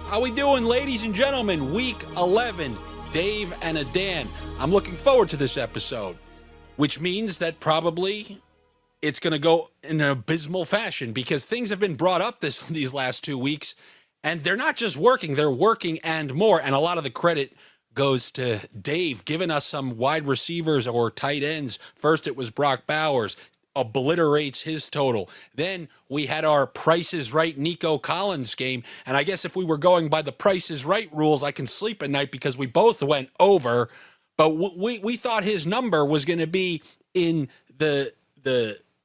How we doing, ladies and gentlemen? Week 11, Dave and a Dan. I'm looking forward to this episode, which means that probably it's going to go in an abysmal fashion because things have been brought up these last 2 weeks, and they're not just working, they're working and more. And a lot of the credit goes to Dave, giving us some wide receivers or tight ends. First, it was Brock Bowers. Obliterates his total. Then we had our Price is Right Nico Collins game. And I guess if we were going by the Price is Right rules, I can sleep at night because we both went over. But we thought his number was going to be in the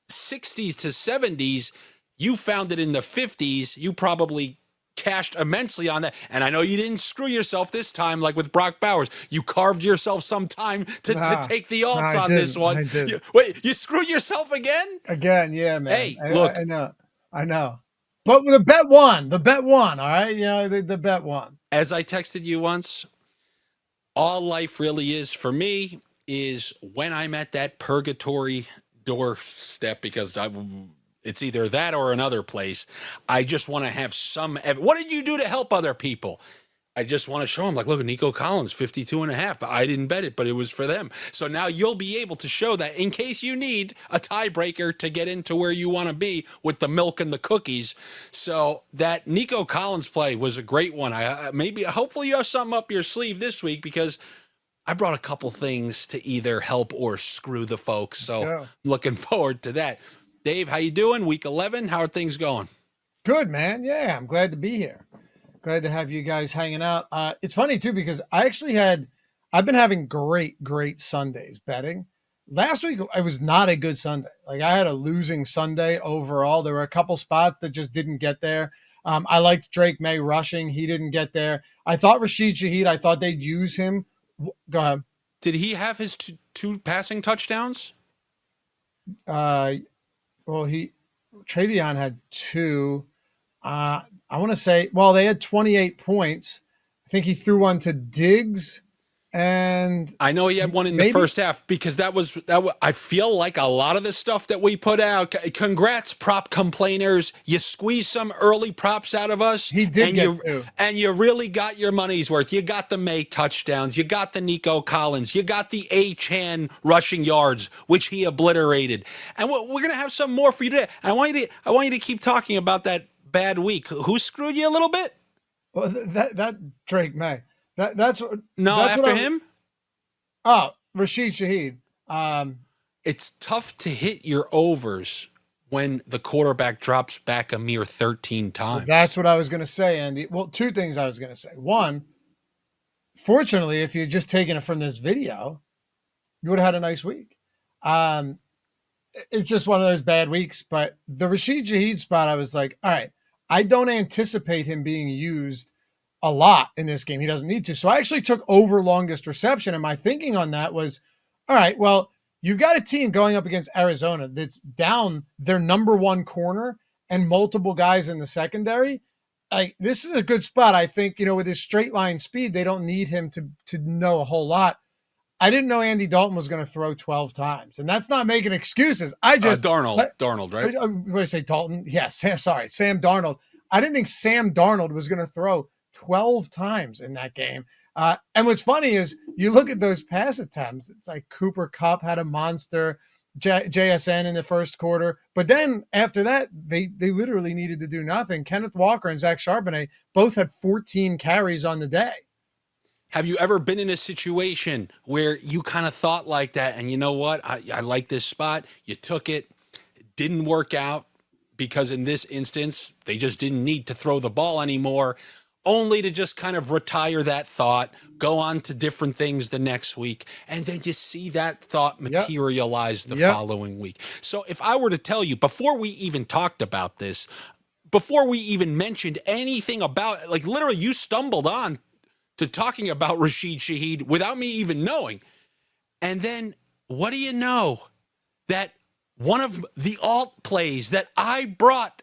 60s to 70s. You found it in the 50s. You probably cashed immensely on that. And I know you didn't screw yourself this time like with Brock Bowers. You carved yourself some time to take the alts on this one. You screwed yourself again? Again, yeah, man. Hey, look. I know. But the bet won. All right? Yeah, the bet won. As I texted you once, all life really is for me is when I'm at that purgatory doorstep because it's either that or another place. I just want to have some. What did you do to help other people? I just want to show them, like, look, Nico Collins, 52.5, but I didn't bet it, but it was for them. So now you'll be able to show that in case you need a tiebreaker to get into where you want to be with the milk and the cookies. So that Nico Collins play was a great one. Hopefully you have something up your sleeve this week because I brought a couple things to either help or screw the folks. So I'm looking forward to that. Dave, how you doing? Week 11, how are things going? Good, man. Yeah, I'm glad to be here. Glad to have you guys hanging out. It's funny, too, because I've been having great Sundays betting. Last week, it was not a good Sunday. Like, I had a losing Sunday overall. There were a couple spots that just didn't get there. I liked Drake May rushing. He didn't get there. I thought Rasheed Shaheed, I thought they'd use him. Go ahead. Did he have his two passing touchdowns? Well, Travion had 2. I want to say, well, they had 28 points. I think he threw one to Diggs, and I know he had one in the first half because that was. I feel like a lot of the stuff that we put out. Congrats, prop complainers! You squeezed some early props out of us. He did, and you really got your money's worth. You got the May touchdowns. You got the Nico Collins. You got the A-Chan rushing yards, which he obliterated. And we're gonna have some more for you today. I want you to keep talking about that bad week. Who screwed you a little bit? Well, that Drake May. That's what. No, that's after him. Oh, Rasheed Shaheed. It's tough to hit your overs when the quarterback drops back a mere 13 times. Well, that's what I was going to say, Andy. Well, 2 things I was going to say. One, fortunately, if you'd just taken it from this video, you would have had a nice week. It's just one of those bad weeks. But the Rasheed Shaheed spot, I was like, all right, I don't anticipate him being used a lot in this game. He doesn't need to. So I actually took over longest reception. And my thinking on that was, all right, well, you've got a team going up against Arizona that's down their number 1 corner and multiple guys in the secondary. This is a good spot. I think, with his straight line speed, they don't need him to know a whole lot. I didn't know Andy Dalton was going to throw 12 times, and that's not making excuses. Darnold, right? What did I say, Dalton? Yes, Sam Darnold. I didn't think Sam Darnold was going to throw 12 times in that game. And what's funny is you look at those pass attempts. It's like Cooper Kupp had a monster, JSN in the first quarter. But then after that, they literally needed to do nothing. Kenneth Walker and Zach Charbonnet both had 14 carries on the day. Have you ever been in a situation where you kind of thought like that and you know what? I like this spot. You took it. It didn't work out because in this instance, they just didn't need to throw the ball anymore, only to just kind of retire that thought, go on to different things the next week, and then you see that thought materialize the following week. So if I were to tell you, before we even talked about this, before we even mentioned anything about, like literally you stumbled on to talking about Rasheed Shaheed without me even knowing. And then what do you know? That one of the alt plays that I brought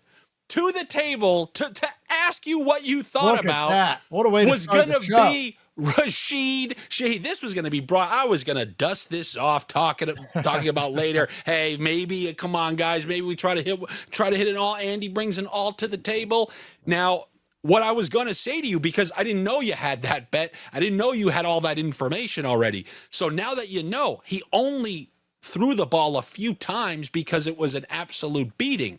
to the table to ask you what you thought about what a way was going to be Rasheed Shaheed. This was going to be brought. I was going to dust this off talking about later. Hey, maybe come on, guys. Maybe we try to hit an all. Andy brings an all to the table. Now, what I was going to say to you, because I didn't know you had that bet. I didn't know you had all that information already. So now that you know, he only threw the ball a few times because it was an absolute beating.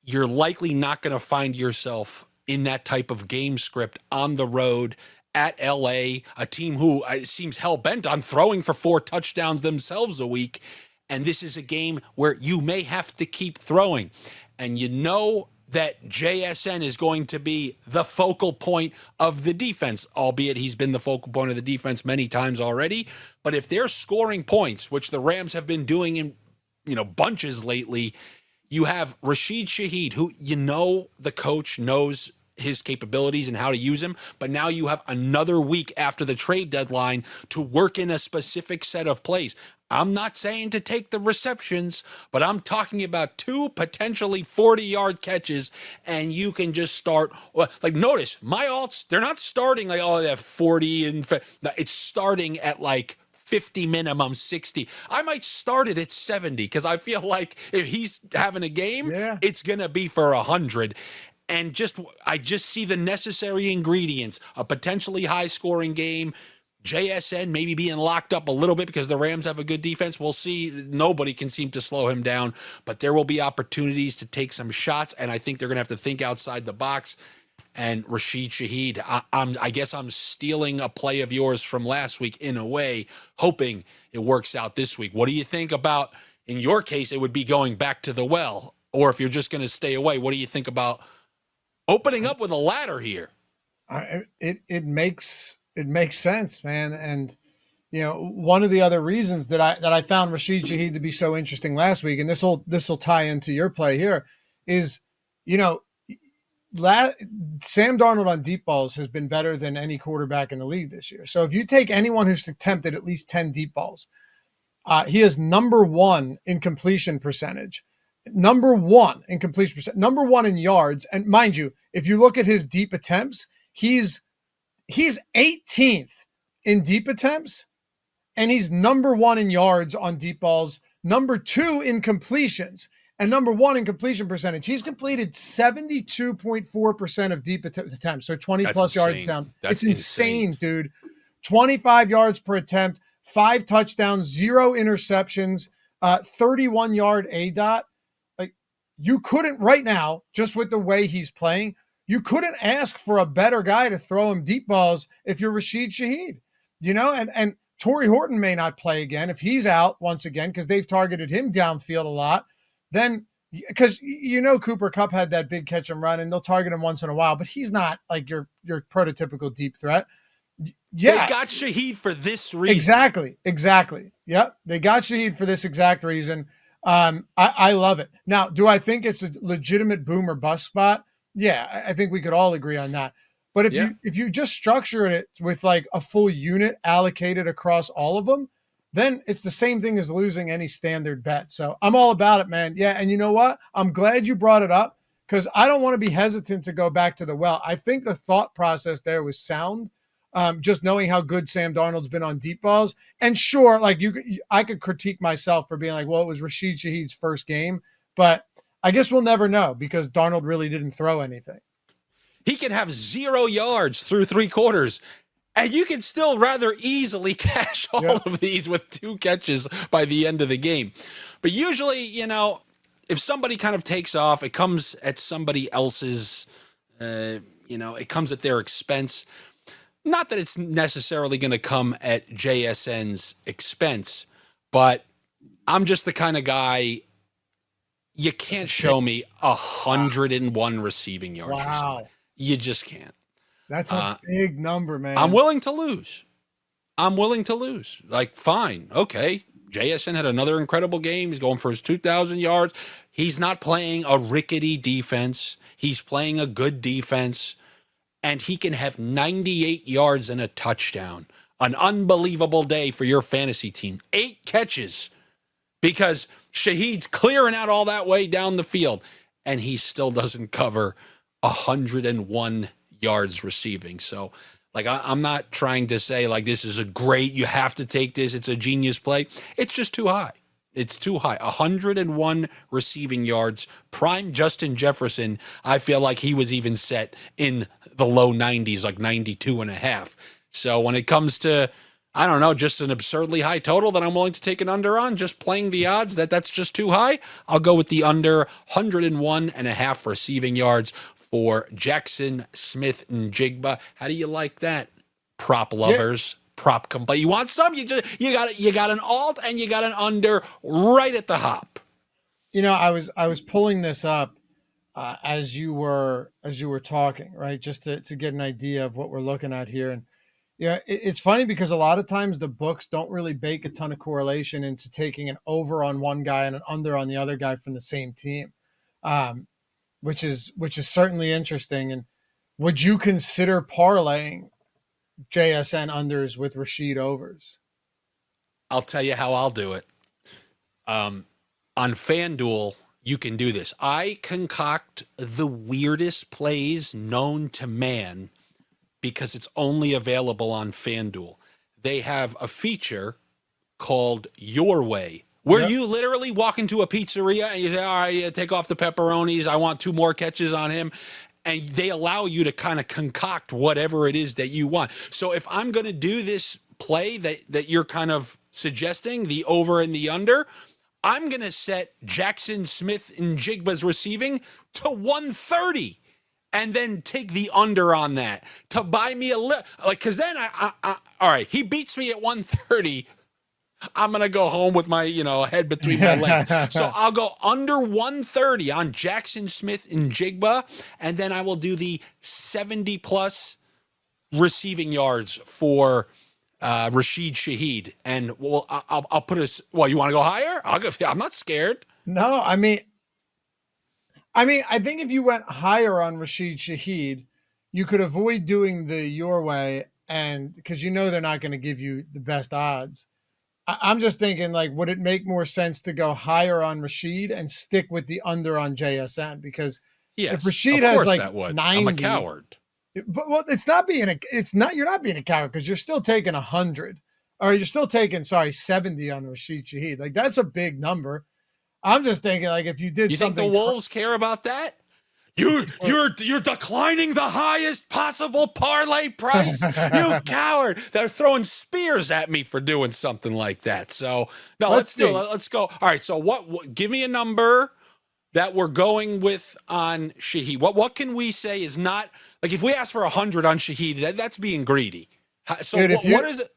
You're likely not going to find yourself in that type of game script on the road at LA, a team who seems hell-bent on throwing for 4 touchdowns themselves a week. And this is a game where you may have to keep throwing. And you know that JSN is going to be the focal point of the defense, albeit he's been the focal point of the defense many times already. But if they're scoring points, which the Rams have been doing in, bunches lately, you have Rasheed Shaheed, who the coach knows his capabilities and how to use him, but now you have another week after the trade deadline to work in a specific set of plays. I'm not saying to take the receptions, but I'm talking about 2 potentially 40-yard catches, and you can just start. Like, notice my alts, they're not starting like, oh, they have 40 and it's starting at like 50 minimum, 60. I might start it at 70 because I feel like if he's having a game, it's going to be for 100. And I just see the necessary ingredients, a potentially high-scoring game, JSN maybe being locked up a little bit because the Rams have a good defense. We'll see. Nobody can seem to slow him down, but there will be opportunities to take some shots, and I think they're going to have to think outside the box. And Rasheed Shaheed, I guess I'm stealing a play of yours from last week in a way, hoping it works out this week. What do you think about, in your case, it would be going back to the well, or if you're just going to stay away, what do you think about opening up with a ladder here? It makes sense, man. And one of the other reasons that I found Rasheed Shaheed to be so interesting last week, and this will tie into your play here, is Sam Darnold on deep balls has been better than any quarterback in the league this year. So if you take anyone who's attempted at least 10 deep balls, he is number 1 in completion percentage, number 1 in completion percent, number 1 in yards. And mind you, if you look at his deep attempts, he's 18th in deep attempts, and he's number 1 in yards on deep balls, number 2 in completions, and number 1 in completion percentage. He's completed 72.4% of deep attempts, so 20 plus yards down. It's insane, dude. 25 yards per attempt, 5 touchdowns, 0 interceptions, 31-yard ADOT. Like, you couldn't right now, just with the way he's playing, you couldn't ask for a better guy to throw him deep balls if you're Rasheed Shaheed, and Torrey Horton may not play again if he's out once again, because they've targeted him downfield a lot. Then, because Cooper Kupp had that big catch and run, and they'll target him once in a while, but he's not like your prototypical deep threat. Yeah, they got Shaheed for this reason. Exactly. Yep, they got Shaheed for this exact reason. I love it. Now, do I think it's a legitimate boom or bust spot? Yeah, I think we could all agree on that. But if you just structure it with like a full unit allocated across all of them, then it's the same thing as losing any standard bet. So I'm all about it, man. Yeah, and you know what? I'm glad you brought it up, because I don't want to be hesitant to go back to the well. I think the thought process there was sound, just knowing how good Sam Darnold's been on deep balls. And sure, like I could critique myself for being like, well, it was Rasheed Shaheed's first game, but I guess we'll never know because Darnold really didn't throw anything. He can have 0 yards through 3 quarters, and you can still rather easily cash all of these with 2 catches by the end of the game. But usually, if somebody kind of takes off, it comes at somebody else's, it comes at their expense. Not that it's necessarily going to come at JSN's expense, but I'm just the kind of guy, you can't show me 101 receiving yards for somebody. You just can't. That's a big number, man. I'm willing to lose. Like, fine. Okay. JSN had another incredible game. He's going for his 2,000 yards. He's not playing a rickety defense. He's playing a good defense. And he can have 98 yards and a touchdown. An unbelievable day for your fantasy team. 8 catches. Because Shaheed's clearing out all that way down the field. And he still doesn't cover 101 yards receiving. So, like, I'm not trying to say, like, this is you have to take this, it's a genius play. It's just too high. It's too high. 101 receiving yards. Prime Justin Jefferson, I feel like he was even set in the low 90s, like 92 and a half. So when it comes to, I don't know, just an absurdly high total that I'm willing to take an under on, just playing the odds that's just too high, I'll go with the under 101 and a half receiving yards for Jackson Smith-Njigba. How do you like that, prop lovers? Prop complete. You want some? You got an alt and you got an under right at the hop. I was pulling this up as you were talking, right? Just to get an idea of what we're looking at here. And it's funny because a lot of times the books don't really bake a ton of correlation into taking an over on one guy and an under on the other guy from the same team, which is certainly interesting. And would you consider parlaying JSN unders with Rasheed overs? I'll tell you how I'll do it. On FanDuel, you can do this. I concoct the weirdest plays known to man because it's only available on FanDuel. They have a feature called Your Way, where you literally walk into a pizzeria and you say, all right, take off the pepperonis. I want 2 more catches on him. And they allow you to kind of concoct whatever it is that you want. So if I'm going to do this play that you're kind of suggesting, the over and the under, I'm going to set Jackson Smith-Njigba's receiving to 130 and then take the under on that to buy me a little, like, because then all right, he beats me at 130. I'm going to go home with my, head between my legs. So I'll go under 130 on Jackson Smith-Njigba, and then I will do the 70-plus receiving yards for Rasheed Shaheed. And I'll put us, you want to go higher? I'm not scared. No, I mean, I think if you went higher on Rasheed Shaheed, you could avoid doing the Your Way, and because they're not going to give you the best odds. I'm just thinking, like, would it make more sense to go higher on Rasheed and stick with the under on JSN? Because if Rasheed has like 90, I'm a coward. But you're not being a coward because you're still taking 100, or you're still taking 70 on Rasheed Shaheed. Like, that's a big number. I'm just thinking, like, if you did something, think the Wolves care about that? You're declining the highest possible parlay price, you coward. They're throwing spears at me for doing something like that. So no, let's do it. Let's go. All right. So what give me a number that we're going with on Shaheed. What can we say is not, like, if we ask for 100 on Shaheed, that's being greedy. So dude, what is it?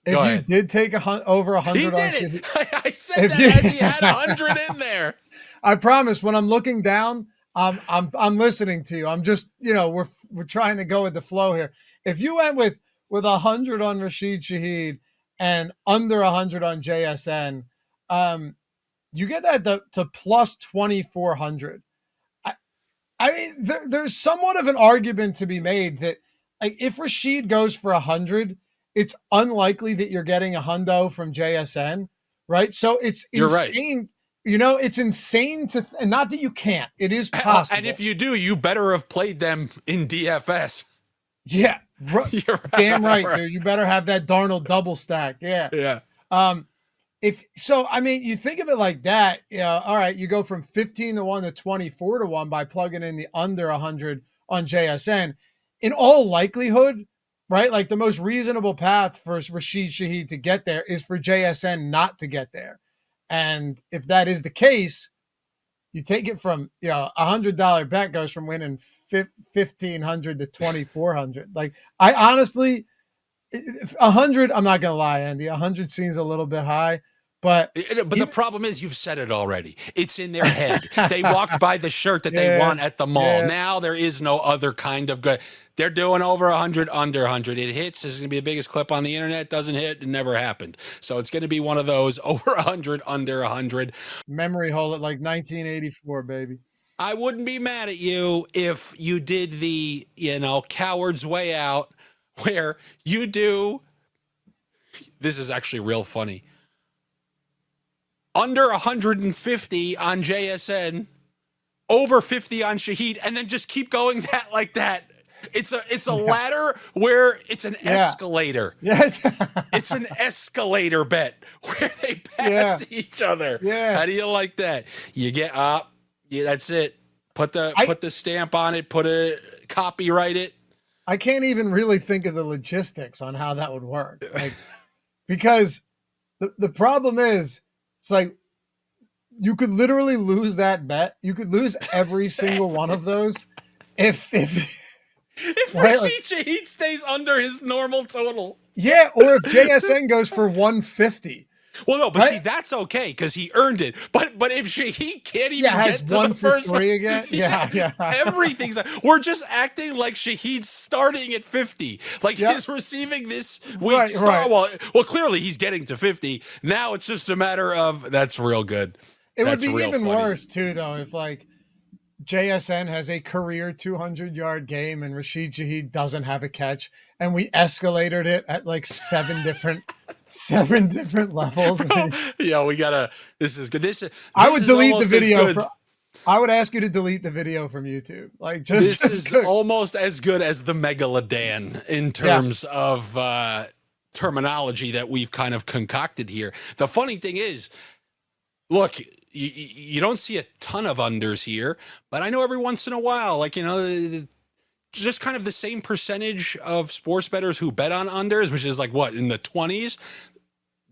If you did take over 100, he did it. I said that as he had 100 in there. I promise. When I'm looking down, I'm listening to you. I'm just, we're trying to go with the flow here. If you went with 100 on Rasheed Shaheed and under 100 on JSN, you get that to plus 2,400. I mean, there's somewhat of an argument to be made that, like, if Rasheed goes for 100, it's unlikely that you're getting a hundo from JSN, right? So it's insane. Right. It's insane and not that you can't. It is possible. And if you do, you better have played them in DFS. Yeah, damn right, dude. You better have that Darnold double stack. Yeah. Yeah. You think of it like that. All right, you go from 15-1 to 24-1 by plugging in the under 100 on JSN. In all likelihood, right? Like, the most reasonable path for Rasheed Shaheed to get there is for JSN not to get there. And if that is the case, you take it from, $100 bet goes from winning 1,500 to 2,400. Like, I honestly, 100, I'm not going to lie, Andy, 100 seems a little bit high. But the problem is, you've said it already. It's in their head. They walked by the shirt that they want at the mall. Yeah. Now there is no other kind of good. They're doing over 100, under 100. It hits. This is going to be the biggest clip on the internet. Doesn't hit. It never happened. So it's going to be one of those over 100, under 100. Memory hole at like 1984, baby. I wouldn't be mad at you if you did the, coward's way out, where you do. This is actually real funny. Under 150 on JSN, over 50 on Shaheed, and then just keep going like that. It's a ladder where it's an escalator. Yes. It's an escalator bet where they pass each other. Yeah. How do you like that? You get up. Yeah, that's it. Put the stamp on it. Copyright it. I can't even really think of the logistics on how that would work. Like, because the problem is, it's like you could literally lose that bet. You could lose every single one of those if right, Rasheed Shaheed stays under his normal total. Yeah, or if JSN goes for 150. Well, no, but see, that's okay because he earned it. But if Shaheed can't even get to the first one again, everything's. We're just acting like Shaheed's starting at 50, like he's receiving this week's star. Well, clearly he's getting to 50. Now it's just a matter of that's real good. It would be even worse too, though, if like JSN has a career 200-yard game and Rasheed Shaheed doesn't have a catch, and we escalated it at like seven different levels. Bro, we gotta. This is good. I would delete the video. I would ask you to delete the video from YouTube. Like, this is almost as good as the Megaladan in terms of terminology that we've kind of concocted here. The funny thing is, look. You don't see a ton of unders here, but I know every once in a while, like, just kind of the same percentage of sports bettors who bet on unders, which is like what, in the 20s,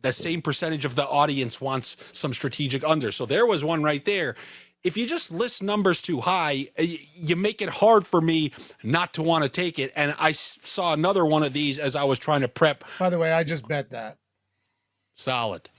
the same percentage of the audience wants some strategic unders. So there was one right there. If you just list numbers too high, you make it hard for me not to want to take it. And I saw another one of these as I was trying to prep. By the way, I just bet that. Solid.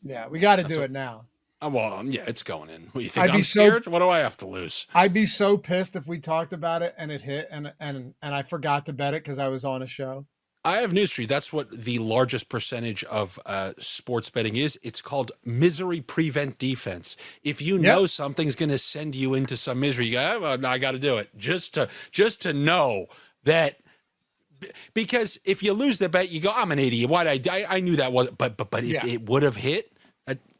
Yeah, we got to do it now. Well, yeah, it's going in. What, you think I'm scared? What do I have to lose? I'd be so pissed if we talked about it and it hit and I forgot to bet it because I was on a show. I have news for you. That's what the largest percentage of sports betting is. It's called misery prevent defense. If you know something's going to send you into some misery, you go, well, no, I got to do it just to know that. Because if you lose the bet, you go, I'm an idiot. Why I knew that was, but if it would have hit.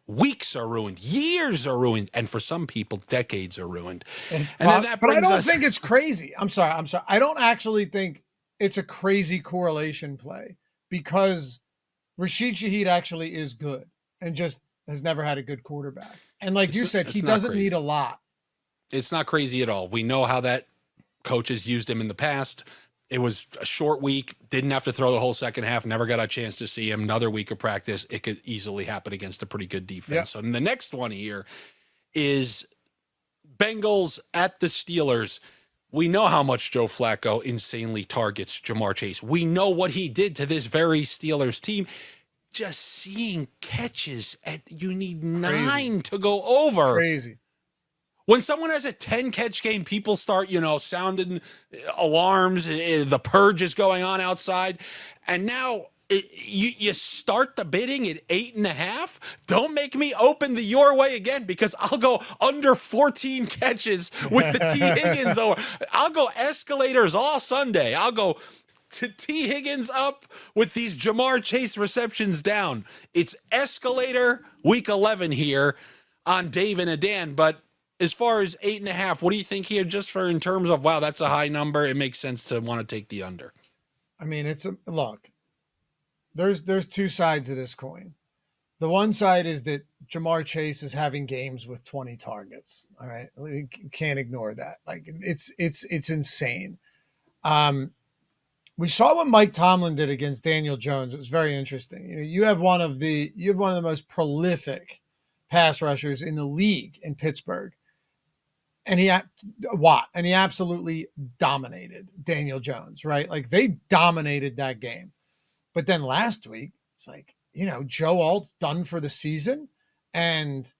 Weeks are ruined, years are ruined, and for some people, decades are ruined. And then that brings but I don't think it's crazy. I'm sorry. I don't actually think it's a crazy correlation play because Rasheed Shaheed actually is good and just has never had a good quarterback. And like you said, he doesn't need a lot. It's not crazy at all. We know how that coach has used him in the past. It was a short week, didn't have to throw the whole second half, never got a chance to see him. Another week of practice, it could easily happen against a pretty good defense. Yep. So the next one here is Bengals at the Steelers. We know how much Joe Flacco insanely targets Ja'Marr Chase. We know what he did to this very Steelers team. Just seeing catches you need 9 to go over. Crazy. When someone has a 10-catch game, people start, sounding alarms. The purge is going on outside. And now you start the bidding at 8.5. Don't make me open the your way again because I'll go under 14 catches with the T. Higgins over. I'll go escalators all Sunday. I'll go to T. Higgins up with these Ja'Marr Chase receptions down. It's escalator week 11 here on Dave and a Dan, but as far as 8.5, what do you think here? Just for in terms of, wow, that's a high number. It makes sense to want to take the under. I mean, look, there's two sides of this coin. The one side is that Ja'Marr Chase is having games with 20 targets. All right. You can't ignore that. Like it's insane. We saw what Mike Tomlin did against Daniel Jones. It was very interesting. You have one of the most prolific pass rushers in the league in Pittsburgh. And he absolutely dominated Daniel Jones, right? Like they dominated that game. But then last week, it's like, Joe Alt's done for the season and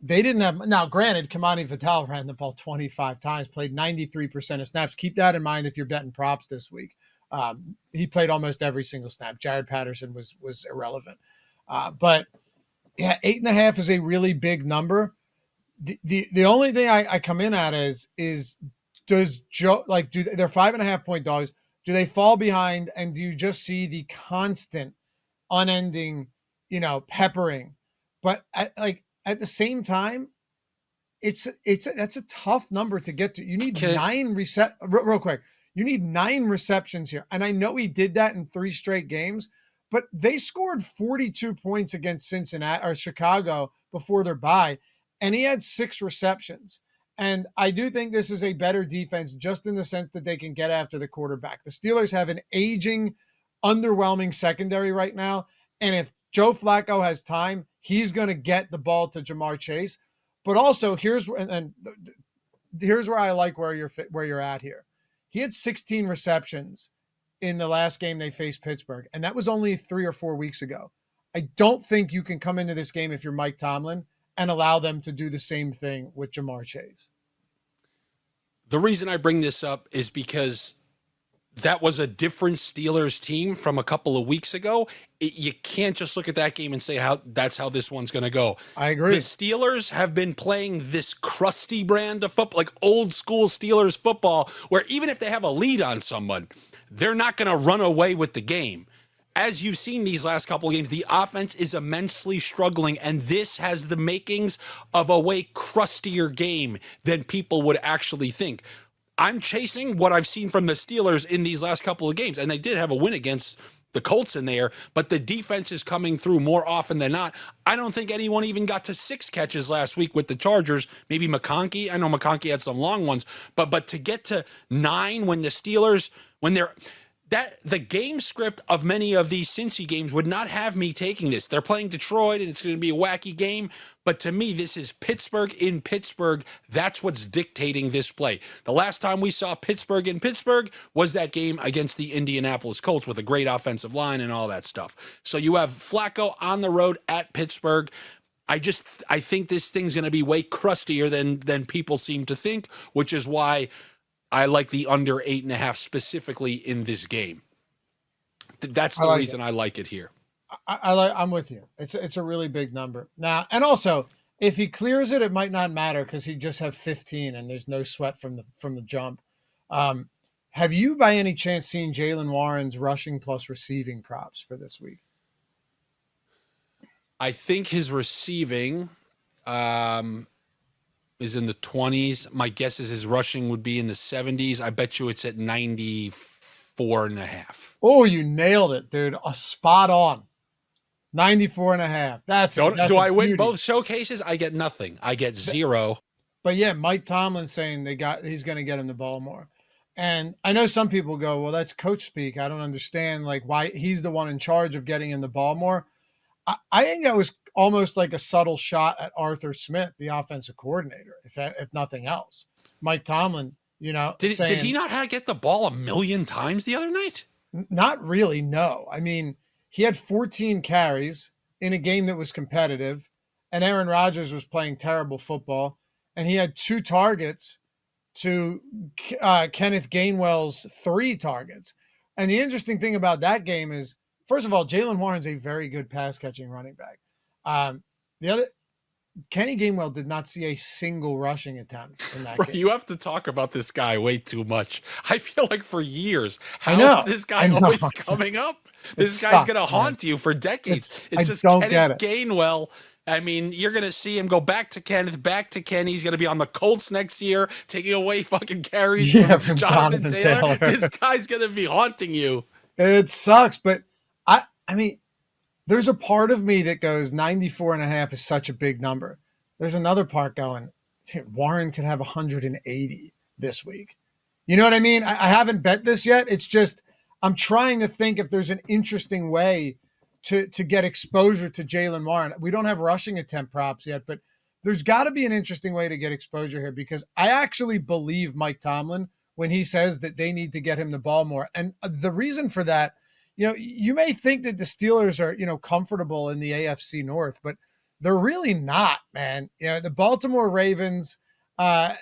they didn't have, now granted, Kamani Vital ran the ball 25 times, played 93% of snaps. Keep that in mind if you're betting props this week. He played almost every single snap. Jared Patterson was irrelevant. But yeah, 8.5 is a really big number. The only thing I come in at is does Joe, like, they're 5.5 point dogs. Do they fall behind? And do you just see the constant unending, peppering, but at the same time, that's a tough number to get to. You need 9 real quick. You need 9 receptions here. And I know he did that in 3 straight games, but they scored 42 points against Cincinnati or Chicago before their bye, and he had 6 receptions. And I do think this is a better defense just in the sense that they can get after the quarterback. The Steelers have an aging, underwhelming secondary right now. And if Joe Flacco has time, he's going to get the ball to Jamar Chase. But also, here's where I like where you're at here. He had 16 receptions in the last game they faced Pittsburgh, and that was only 3 or 4 weeks ago. I don't think you can come into this game if you're Mike Tomlin and allow them to do the same thing with Jamar Chase. The reason I bring this up is because that was a different Steelers team from a couple of weeks ago. You can't just look at that game and say that's how this one's going to go. I agree. The Steelers have been playing this crusty brand of football, like old school Steelers football, where even if they have a lead on someone, they're not going to run away with the game. As you've seen these last couple of games, the offense is immensely struggling, and this has the makings of a way crustier game than people would actually think. I'm chasing what I've seen from the Steelers in these last couple of games, and they did have a win against the Colts in there, but the defense is coming through more often than not. I don't think anyone even got to 6 catches last week with the Chargers. Maybe McConkey. I know McConkey had some long ones, but to get to 9 when the Steelers, when they're the game script of many of these Cincy games would not have me taking this. They're playing Detroit, and it's going to be a wacky game. But to me, this is Pittsburgh in Pittsburgh. That's what's dictating this play. The last time we saw Pittsburgh in Pittsburgh was that game against the Indianapolis Colts with a great offensive line and all that stuff. So you have Flacco on the road at Pittsburgh. I think this thing's going to be way crustier than people seem to think, which is why I like the under 8.5 specifically in this game. That's the reason I like it here. I'm with you. It's a really big number now, and also if he clears it, it might not matter because he just have 15 and there's no sweat from the jump. Have you by any chance seen Jaylen Warren's rushing plus receiving props for this week? I think his receiving is in the 20s. My guess is his rushing would be in the 70s. I bet you it's at 94.5. Oh, you nailed it, dude. A spot on. 94.5. Do I win both showcases? I get nothing. I get 0. But yeah, Mike Tomlin's saying he's going to get him the ball more. And I know some people go, well, that's coach speak. I don't understand like why he's the one in charge of getting him the ball more. I think that was almost like a subtle shot at Arthur Smith, the offensive coordinator, if nothing else. Mike Tomlin, did he not get the ball a million times the other night? Not really, no. I mean, he had 14 carries in a game that was competitive, and Aaron Rodgers was playing terrible football, and he had 2 targets to Kenneth Gainwell's 3 targets. And the interesting thing about that game is, first of all, Jaylen Warren's a very good pass-catching running back. Kenny Gainwell did not see a single rushing attempt in that game. You have to talk about this guy way too much. I feel like for years, how is this guy always coming up? This guy's going to haunt you for decades. It's just Kenneth Gainwell. I mean, you're going to see him go back to Kenneth, back to Kenny. He's going to be on the Colts next year, taking away fucking carries from Jonathan Taylor. This guy's going to be haunting you. It sucks, but I mean, there's a part of me that goes 94.5 is such a big number. There's another part going, Warren could have 180 this week. You know what I mean? I haven't bet this yet. It's just, I'm trying to think if there's an interesting way to get exposure to Jaylen Warren. We don't have rushing attempt props yet, but there's got to be an interesting way to get exposure here because I actually believe Mike Tomlin when he says that they need to get him the ball more. And the reason for that, you may think that the Steelers are, comfortable in the AFC North, but they're really not, man. The Baltimore Ravens they're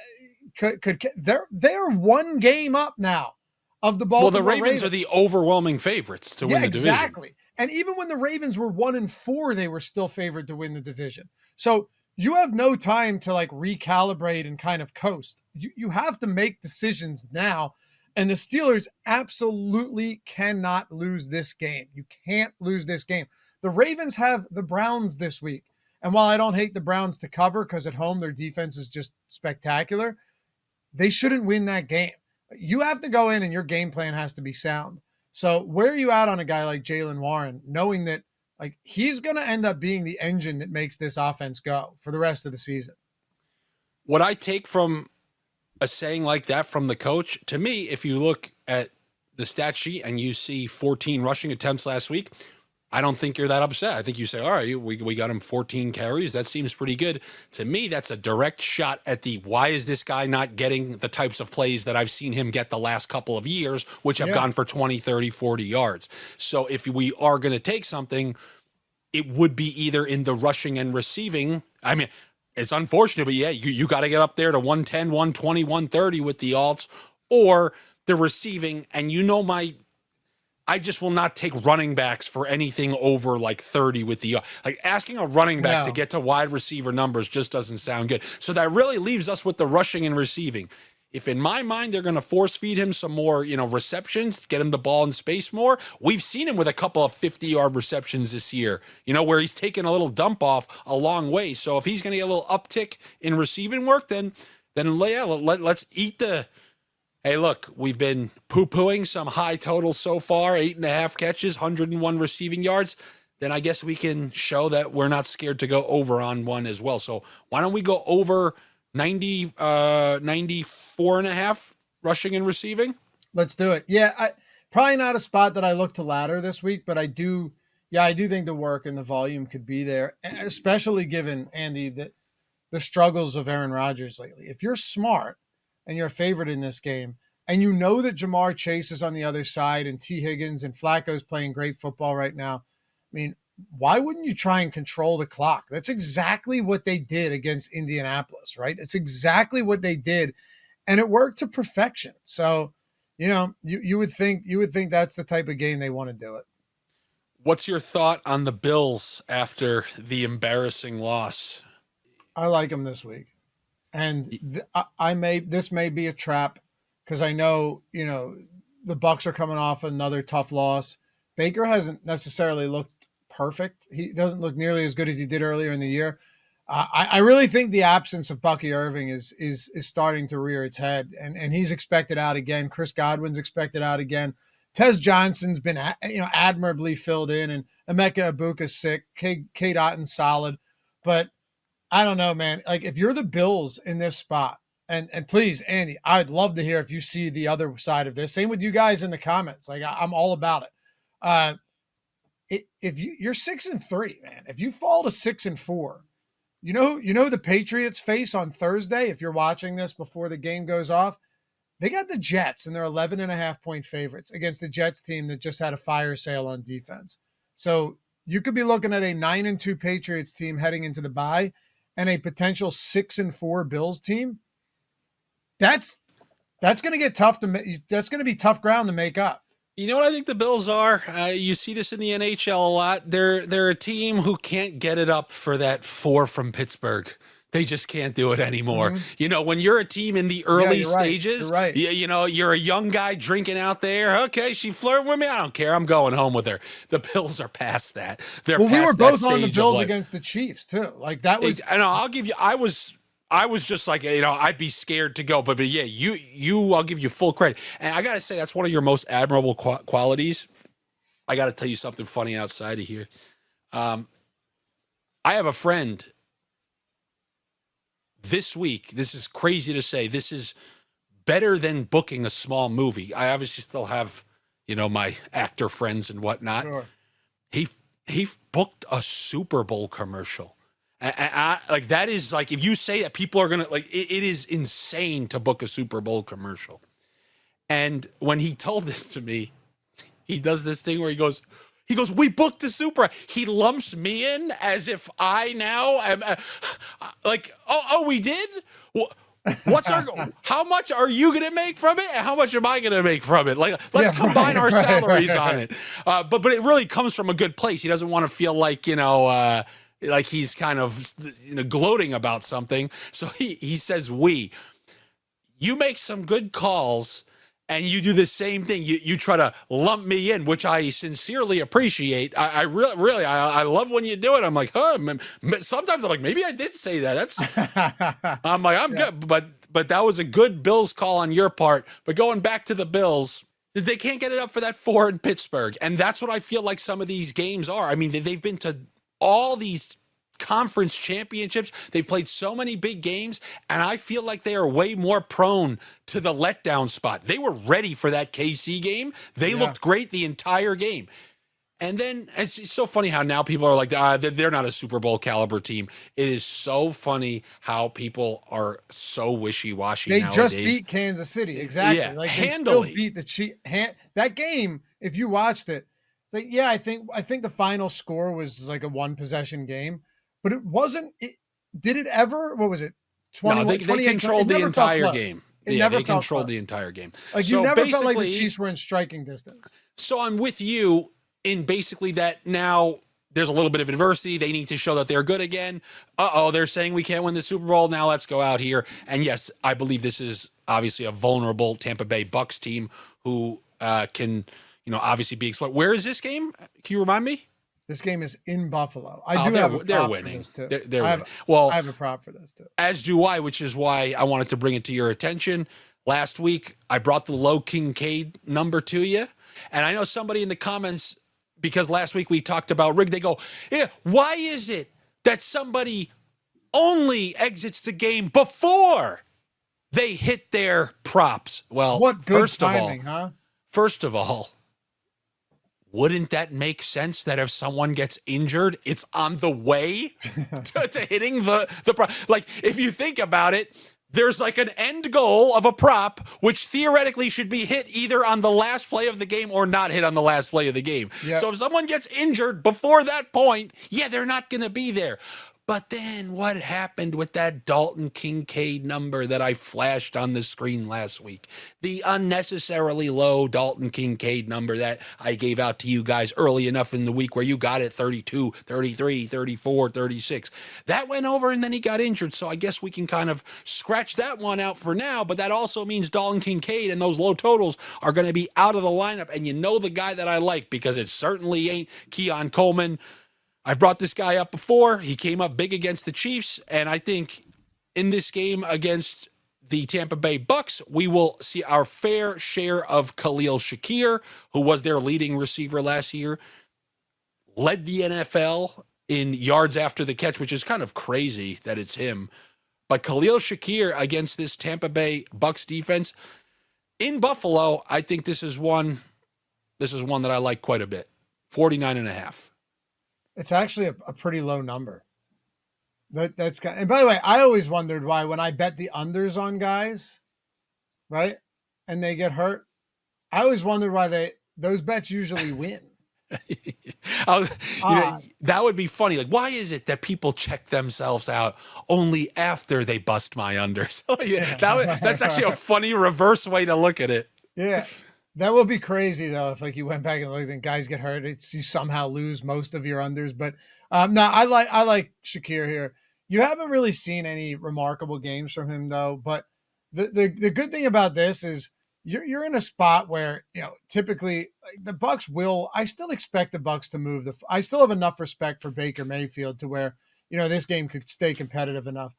1 game up now of the Baltimore Ravens. Well, the Ravens are the overwhelming favorites to win the division. Exactly. And even when the Ravens were 1-4, they were still favored to win the division. So you have no time to like recalibrate and kind of coast. You have to make decisions now. And the Steelers absolutely cannot lose this game. You can't lose this game. The Ravens have the Browns this week. And while I don't hate the Browns to cover because at home their defense is just spectacular, they shouldn't win that game. You have to go in and your game plan has to be sound. So where are you at on a guy like J.Warren, knowing that like he's going to end up being the engine that makes this offense go for the rest of the season? What I take from a saying like that from the coach, to me, if you look at the stat sheet and you see 14 rushing attempts last week, I don't think you're that upset. I think you say, all right, we got him 14 carries. That seems pretty good. To me, that's a direct shot at the why is this guy not getting the types of plays that I've seen him get the last couple of years, which have gone for 20, 30, 40 yards. So if we are going to take something, it would be either in the rushing and receiving. I mean, it's unfortunate, but yeah, you got to get up there to 110, 120, 130 with the alts, or the receiving. And I just will not take running backs for anything over like 30 with the, like asking a running back to get to wide receiver numbers just doesn't sound good. So that really leaves us with the rushing and receiving. If in my mind, they're going to force feed him some more, receptions, get him the ball in space more. We've seen him with a couple of 50-yard receptions this year, where he's taken a little dump off a long way. So if he's going to get a little uptick in receiving work, then yeah, let's eat the, hey, look, we've been poo-pooing some high totals so far, 8.5 catches, 101 receiving yards. Then I guess we can show that we're not scared to go over on one as well. So why don't we go over 94.5 rushing and receiving? Let's do it. Yeah, probably not a spot that I look to ladder this week, but I do think the work and the volume could be there, especially given, Andy, that the struggles of Aaron Rodgers lately. If you're smart and you're a favorite in this game, and you know that Jamar Chase is on the other side and T. Higgins and Flacco's playing great football right now, I mean, why wouldn't you try and control the clock? That's exactly what they did against Indianapolis, right? It's exactly what they did, and it worked to perfection. So, you would think that's the type of game they want to do it. What's your thought on the Bills after the embarrassing loss? I like them this week, and this may be a trap because I know the Bucs are coming off another tough loss. Baker hasn't necessarily looked perfect. He doesn't look nearly as good as he did earlier in the year. I really think the absence of Bucky Irving is starting to rear its head, and he's expected out again. Chris Godwin's expected out again. Tez Johnson's been admirably filled in, and Emeka Ibuka's sick. Kate Otton's solid, but I don't know, man. Like if you're the Bills in this spot, and please, Andy, I'd love to hear if you see the other side of this. Same with you guys in the comments. Like I'm all about it. If you're 6-3, man, if you fall to 6-4, you know the Patriots face on Thursday. If you're watching this before the game goes off, they got the Jets, and they're 11.5-point favorites against the Jets team that just had a fire sale on defense. So you could be looking at a 9-2 Patriots team heading into the bye, and a potential 6-4 Bills team. That's going to get tough that's going to be tough ground to make up. You know what I think the Bills are? You see this in the NHL a lot. They're a team who can't get it up for that 4 from Pittsburgh. They just can't do it anymore. Mm-hmm. When you're a team in the early stages, right. You're a young guy drinking out there. Okay, she flirted with me. I don't care. I'm going home with her. The Bills are past that. We were both on the Bills against the Chiefs too. Like that was. I know. I'll give you. I was just like, I'd be scared to go, but yeah, I'll give you full credit. And I got to say, that's one of your most admirable qualities. I got to tell you something funny outside of here. I have a friend this week. This is crazy to say. This is better than booking a small movie. I obviously still have, my actor friends and whatnot. Sure. He booked a Super Bowl commercial. Like that is like, if you say that, people are going to it is insane to book a Super Bowl commercial. And when he told this to me, he does this thing where he goes, we booked a Super. He lumps me in as if I now am like, we did? How much are you going to make from it? And how much am I going to make from it? Like, let's combine our salaries on it. But it really comes from a good place. He doesn't want to feel like, like he's kind of gloating about something. So he says, you make some good calls and you do the same thing. You try to lump me in, which I sincerely appreciate. I really love when you do it. I'm like, sometimes I'm like, maybe I did say that. I'm like, I'm good. But but that was a good Bills call on your part. But going back to the Bills, they can't get it up for that 4 in Pittsburgh. And that's what I feel like some of these games are. I mean, they've been to all these conference championships. They've played so many big games, and I feel like they are way more prone to the letdown spot. They were ready for that KC game. They looked great the entire game. And then it's so funny how now people are like, they're not a Super Bowl caliber team. It is so funny how people are so wishy-washy nowadays. They just beat Kansas City. Exactly. Yeah, like handily. They still beat the Chiefs. That game, if you watched it, like, yeah, I think the final score was like a 1-possession game, but it wasn't. Did it ever? What was it? 20, no, they controlled the entire game. It never they controlled the entire game. Like, you never felt like the Chiefs were in striking distance. So I'm with you in basically that now there's a little bit of adversity. They need to show that they're good again. They're saying we can't win the Super Bowl. Now let's go out here. And yes, I believe this is obviously a vulnerable Tampa Bay Bucks team who can, obviously be exploited. Where is this game? Can you remind me? This game is in Buffalo. They're winning. For this too. They're winning. Well, I have a prop for this too. As do I, which is why I wanted to bring it to your attention. Last week, I brought the low Kincaid number to you. And I know somebody in the comments, because last week we talked about rig, they go, yeah, why is it that somebody only exits the game before they hit their props? Well, what good timing, First of all, wouldn't that make sense that if someone gets injured, it's on the way to hitting the prop? Like, if you think about it, there's like an end goal of a prop, which theoretically should be hit either on the last play of the game or not hit on the last play of the game. Yep. So if someone gets injured before that point, they're not going to be there. But then what happened with that Dalton Kincaid number that I flashed on the screen last week? The unnecessarily low Dalton Kincaid number that I gave out to you guys early enough in the week where you got it 32, 33, 34, 36. That went over and then he got injured. So I guess we can kind of scratch that one out for now. But that also means Dalton Kincaid and those low totals are going to be out of the lineup. And the guy that I like, because it certainly ain't Keon Coleman. I've brought this guy up before. He came up big against the Chiefs, and I think in this game against the Tampa Bay Bucks, we will see our fair share of Khalil Shakir, who was their leading receiver last year, led the NFL in yards after the catch, which is kind of crazy that it's him. But Khalil Shakir against this Tampa Bay Bucks defense in Buffalo, I think this is one that I like quite a bit. 49.5. It's actually a pretty low number. And by the way, I always wondered why when I bet the unders on guys, right, and they get hurt, I always wondered why those bets usually win. That would be funny. Like, why is it that people check themselves out only after they bust my unders? That's actually a funny reverse way to look at it. Yeah. That would be crazy though if you went back and looked and guys get hurt, you somehow lose most of your unders. But no, I like Shakir here. You haven't really seen any remarkable games from him though. But the good thing about this is you're in a spot where typically the Bucks will. I still expect the Bucks to move I still have enough respect for Baker Mayfield to where this game could stay competitive enough.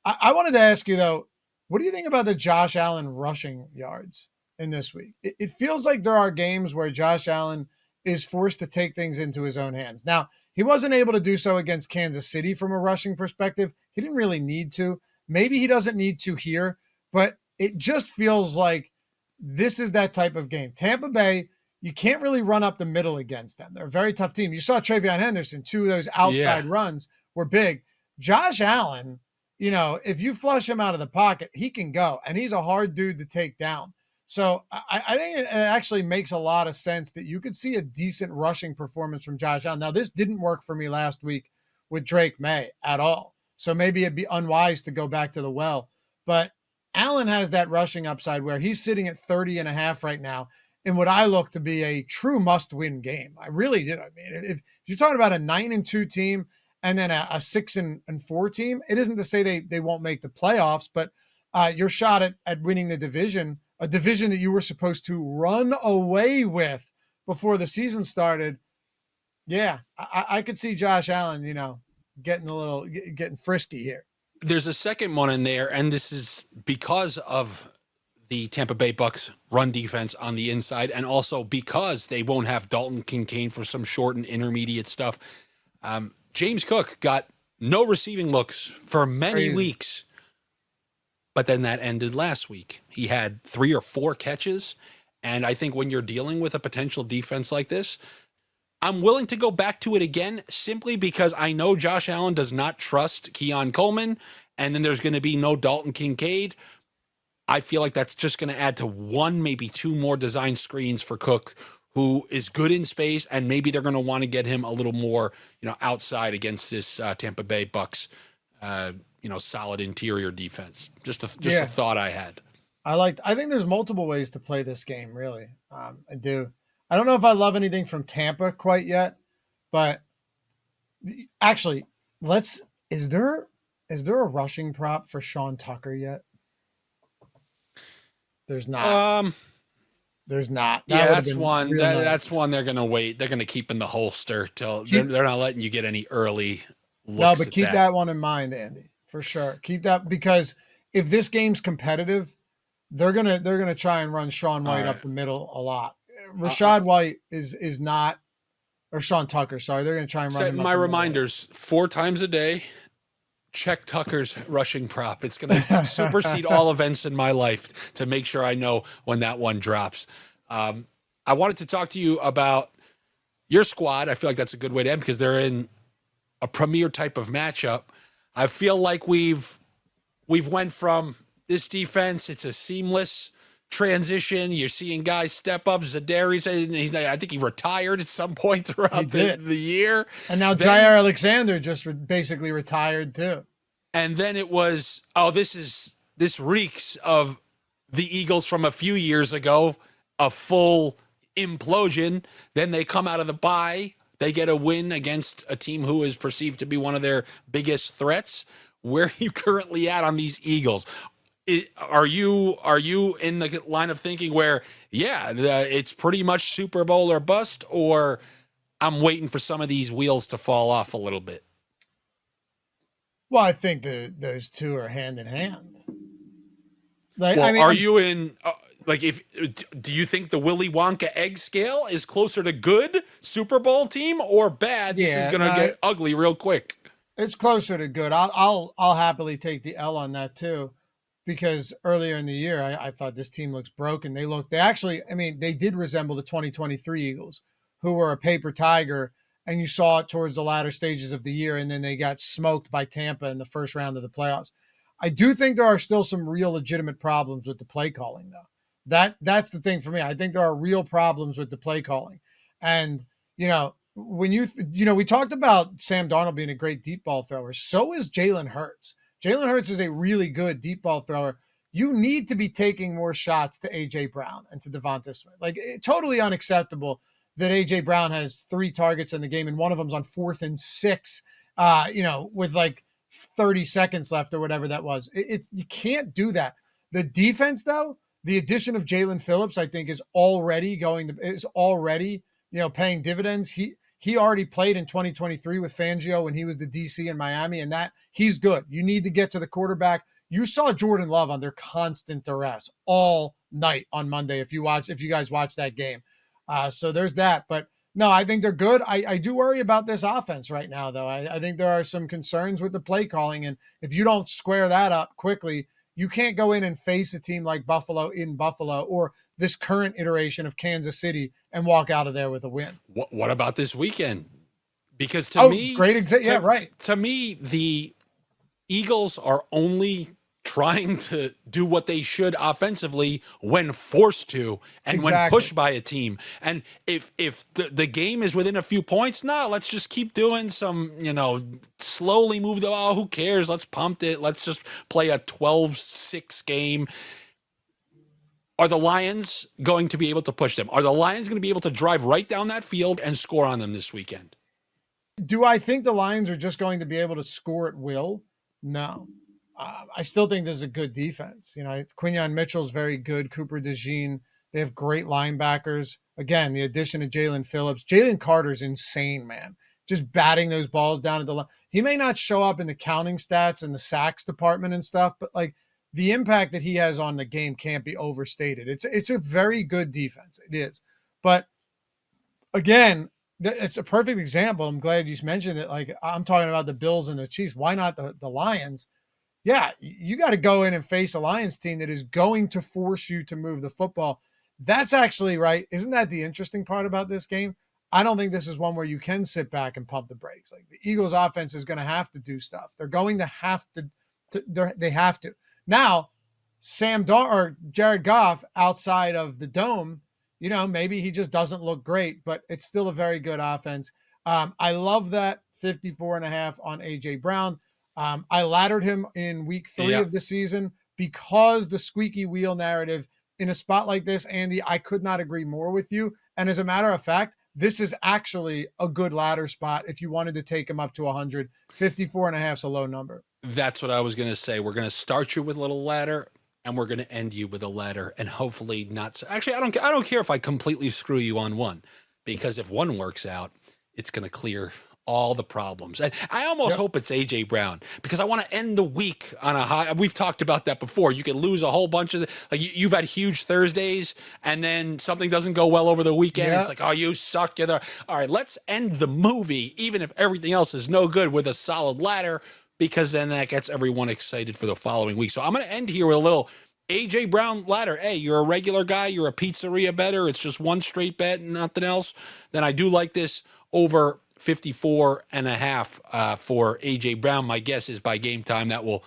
I wanted to ask you though, what do you think about the Josh Allen rushing yards in this week? It feels like there are games where Josh Allen is forced to take things into his own hands. Now, he wasn't able to do so against Kansas City from a rushing perspective. He didn't really need to. Maybe he doesn't need to here, but it just feels like this is that type of game. Tampa Bay, you can't really run up the middle against them. They're a very tough team. You saw Travion Henderson, 2 of those outside runs were big. Josh Allen, if you flush him out of the pocket, he can go, and he's a hard dude to take down. So I think it actually makes a lot of sense that you could see a decent rushing performance from Josh Allen. Now, this didn't work for me last week with Drake May at all. So maybe it'd be unwise to go back to the well. But Allen has that rushing upside where he's sitting at 30.5 right now in what I look to be a true must-win game. I really do. I mean, if you're talking about a 9-2 team and then a 6-4 team, it isn't to say they won't make the playoffs, but your shot at winning the division, a division that you were supposed to run away with before the season started. Yeah, I could see Josh Allen, getting frisky here. There's a second one in there, and this is because of the Tampa Bay Bucks run defense on the inside, and also because they won't have Dalton Kincaid for some short and intermediate stuff. James Cook got no receiving looks for many weeks, but then that ended last week. He had 3 or 4 catches, and I think when you're dealing with a potential defense like this, I'm willing to go back to it again simply because I know Josh Allen does not trust Keon Coleman, and then there's going to be no Dalton Kincaid. I feel like that's just going to add to 1, maybe 2 more design screens for Cook, who is good in space, and maybe they're going to want to get him a little more, outside against this Tampa Bay Bucks, solid interior defense. Just a thought I had. I think there's multiple ways to play this game, really. I do. I don't know if I love anything from Tampa quite yet, but actually, is there a rushing prop for Sean Tucker yet? There's not. There's not. That's one. That's one they're going to wait. They're going to keep in the holster till they're not letting you get any early looks. No, but keep that one in mind, Andy, for sure. Keep that, because if this game's competitive, they're gonna try and run Sean White up the middle a lot. Rashad White is not, or Sean Tucker. Sorry, they're gonna try and run. Set my reminders 4 times a day. Check Tucker's rushing prop. It's going to supersede all events in my life to make sure I know when that one drops. I wanted to talk to you about your squad. I feel like that's a good way to end because they're in a premier type of matchup. I feel like we've went from this defense. It's a seamless transition. You're seeing guys step up. Zadarius, I think he retired at some point throughout the year. And now Jair Alexander just basically retired too. And then it was, this reeks of the Eagles from a few years ago, a full implosion. Then they come out of the bye. They get a win against a team who is perceived to be one of their biggest threats. Where are you currently at on these Eagles? Are you in the line of thinking where, it's pretty much Super Bowl or bust, or I'm waiting for some of these wheels to fall off a little bit? Well, I think those two are hand in hand. Are you in, do you think the Willy Wonka egg scale is closer to good Super Bowl team or bad? This is going to get ugly real quick. It's closer to good. I'll happily take the L on that too. Because earlier in the year, I thought this team looks broken. They did resemble the 2023 Eagles, who were a paper tiger, and you saw it towards the latter stages of the year, and then they got smoked by Tampa in the first round of the playoffs. I do think there are still some real legitimate problems with the play calling, though. That's the thing for me. I think there are real problems with the play calling. And, when we talked about Sam Darnold being a great deep ball thrower, so is Jalen Hurts. Jalen Hurts is a really good deep ball thrower. You need to be taking more shots to A.J. Brown and to Devonta Smith. Totally unacceptable that A.J. Brown has 3 targets in the game and one of them's on 4th and 6, with 30 seconds left or whatever that was. You can't do that. The defense, though, the addition of Jalen Phillips, I think, is already paying dividends. He already played in 2023 with Fangio when he was the DC in Miami, and that he's good. You need to get to the quarterback. You saw Jordan Love under constant duress all night on Monday. If you guys watched that game, so there's that. But no, I think they're good. I do worry about this offense right now, though. I think there are some concerns with the play calling, and if you don't square that up quickly, you can't go in and face a team like Buffalo in Buffalo or this current iteration of Kansas City and walk out of there with a win. What about this weekend? Because to me, to me, the Eagles are only trying to do what they should offensively when forced to and when pushed by a team. And if the game is within a few points, let's just keep doing some, slowly move who cares? Let's pump it. Let's just play a 12-6 game. Are the Lions going to be able to push them? Are the Lions going to be able to drive right down that field and score on them this weekend? Do I think the Lions are just going to be able to score at will? No. I still think this is a good defense. Quinyon Mitchell's very good. Cooper DeJean. They have great linebackers. Again, the addition of Jalen Phillips. Jalen Carter's insane, man. just batting those balls down at the line. He may not show up in the counting stats and the sacks department and stuff, but like the impact that he has on the game can't be overstated. It's a very good defense. It is. But again, it's a perfect example. I'm glad you mentioned it. Like I'm talking about the Bills and the Chiefs. Why not the Lions? Yeah, you got to go in and face a Lions team that is going to force you to move the football. That's actually right. Isn't that the interesting part about this game? I don't think this is one where you can sit back and pump the brakes. Like the Eagles offense is going to have to do stuff. They're going to have they have to. Now, or Jared Goff outside of the dome, maybe he just doesn't look great, but it's still a very good offense. I love that 54.5 on AJ Brown. I laddered him in week 3 of the season because the squeaky wheel narrative in a spot like this, Andy, I could not agree more with you. And as a matter of fact, this is actually a good ladder spot if you wanted to take him up to 100. 54.5 is a low number. That's what I was going to say. We're going to start you with a little ladder, and we're going to end you with a ladder, and hopefully not. Actually, I don't care if I completely screw you on one, because if one works out, it's going to clear all the problems. And I almost hope it's AJ Brown, because I want to end the week on a high. We've talked about that before. You can lose a whole bunch of you've had huge Thursdays and then something doesn't go well over the weekend. It's like, oh, you suck. All right, let's end the movie, even if everything else is no good, with a solid ladder, because then that gets everyone excited for the following week. So I'm going to end here with a little AJ Brown ladder. Hey, you're a regular guy. You're a pizzeria better. It's just one straight bet and nothing else. Then I do like this over 54.5 for AJ Brown. My guess is by game time that will,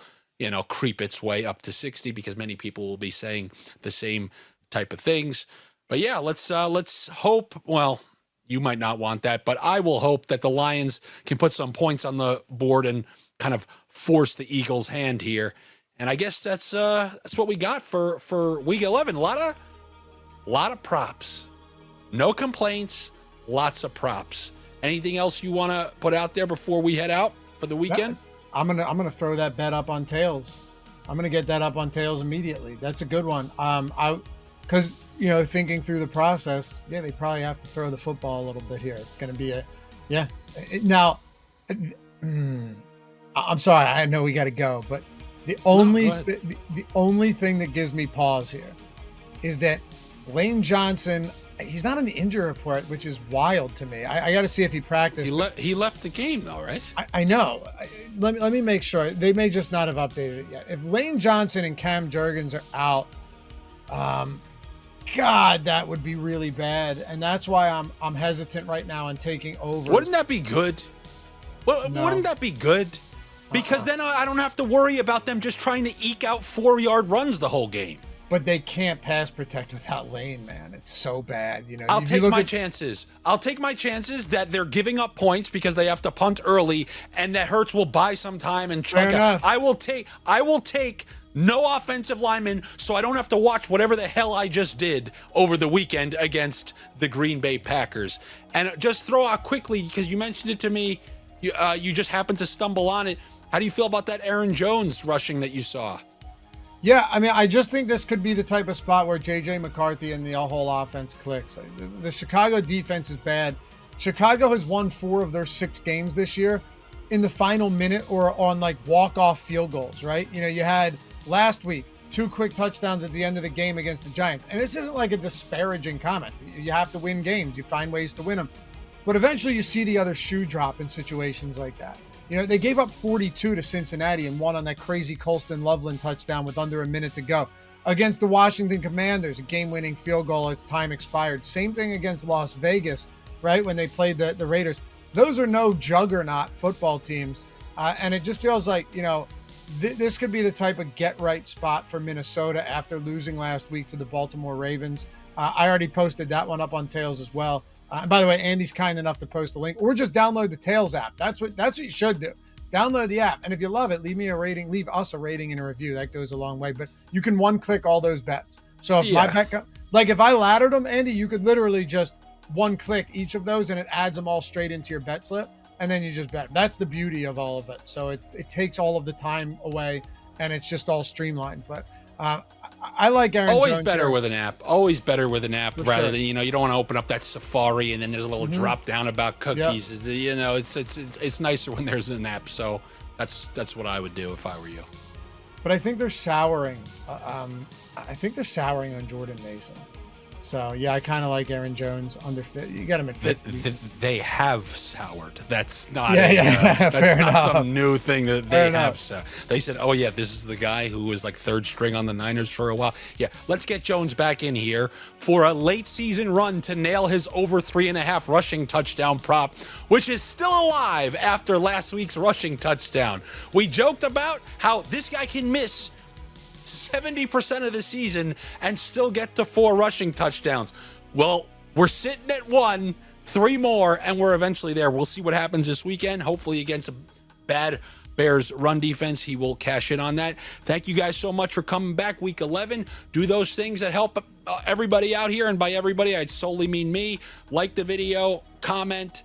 creep its way up to 60, because many people will be saying the same type of things. But yeah, let's hope. Well, you might not want that, but I will hope that the Lions can put some points on the board and kind of force the Eagles' hand here. And I guess that's what we got for week 11. A lot of props, no complaints, lots of props. Anything else you want to put out there before we head out for the weekend? I'm gonna throw that bet up on tails. I'm gonna get that up on tails immediately. That's a good one. Because thinking through the process, they probably have to throw the football a little bit here. It's gonna be Now, I'm sorry, I know we got to go, but the only thing that gives me pause here is that Lane Johnson, he's not on the injury report, which is wild to me. I got to see if he practiced. He left the game though, right? I know. Let me make sure. They may just not have updated it yet. If Lane Johnson and Cam Jurgens are out, God, that would be really bad. And that's why I'm hesitant right now on taking over. Wouldn't that be good? Wouldn't that be good? Because then I don't have to worry about them just trying to eke out 4-yard runs the whole game. But they can't pass protect without Lane, man. It's so bad. I'll take my chances. I'll take my chances that they're giving up points because they have to punt early, and that Hurts will buy some time and chunk out. I will take no offensive linemen, so I don't have to watch whatever the hell I just did over the weekend against the Green Bay Packers. And just throw out quickly, because you mentioned it to me, you just happened to stumble on it. How do you feel about that Aaron Jones rushing that you saw? Yeah, I mean, I just think this could be the type of spot where J.J. McCarthy and the whole offense clicks. The Chicago defense is bad. Chicago has won 4 of their 6 games this year in the final minute or on walk-off field goals, right? You had last week 2 quick touchdowns at the end of the game against the Giants. And this isn't like a disparaging comment. You have to win games. You find ways to win them. But eventually you see the other shoe drop in situations like that. They gave up 42 to Cincinnati and won on that crazy Colston Loveland touchdown with under a minute to go. Against the Washington Commanders, a game-winning field goal as time expired. Same thing against Las Vegas, right, when they played the Raiders. Those are no juggernaut football teams. And it just feels like, this could be the type of get-right spot for Minnesota after losing last week to the Baltimore Ravens. I already posted that one up on Tails as well. By the way, Andy's kind enough to post a link, or just download the Tails app. That's what you should do. Download the app, and if you love it, leave us a rating and a review. That goes a long way. But you can one-click all those bets. So if my bet, if I laddered them, Andy, you could literally just one-click each of those, and it adds them all straight into your bet slip, and then you just bet. That's the beauty of all of it. So it takes all of the time away, and it's just all streamlined. But I like Aaron Always Jones better here. with an app. Always better with an app, For rather sure. than, you don't want to open up that Safari and then there's a little drop down about cookies. It's nicer when there's an app. So that's what I would do if I were you. But I think they're souring. I think they're souring on Jordan Mason. So yeah, I kind of like Aaron Jones under 50. You got him at 50. They have soured. That's not Fair that's not enough. some new thing that Fair they have. enough. So they said, oh yeah, this is the guy who was like third string on the Niners for a while. Yeah, let's get Jones back in here for a late season run to nail his over 3.5 rushing touchdown prop, which is still alive after last week's rushing touchdown. We joked about how this guy can miss 70% of the season and still get to 4 rushing touchdowns. Well, we're sitting at 1, 3 more, and we're eventually there. We'll see what happens this weekend. Hopefully against a bad Bears run defense, he will cash in on that. Thank you guys so much for coming back week 11. Do those things that help everybody out here, and by everybody, I'd solely mean me. Like the video, comment,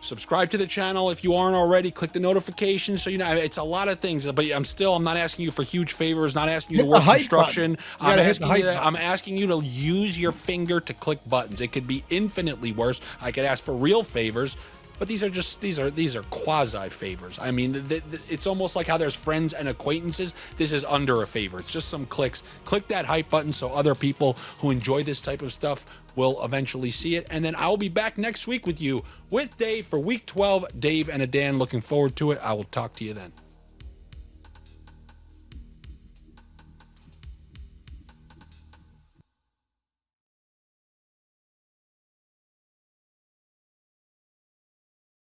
subscribe to the channel if you aren't already. Click the notifications so it's a lot of things. But I'm not asking you for huge favors. Not asking you to work construction. I'm asking you to use your finger to click buttons. It could be infinitely worse. I could ask for real favors, but these are quasi favors. I mean, it's almost like how there's friends and acquaintances. This is under a favor. It's just some clicks. Click that hype button so other people who enjoy this type of stuff will eventually see it. And then I'll be back next week with you with Dave for week 12. Dave and a Dan, looking forward to it. I will talk to you then.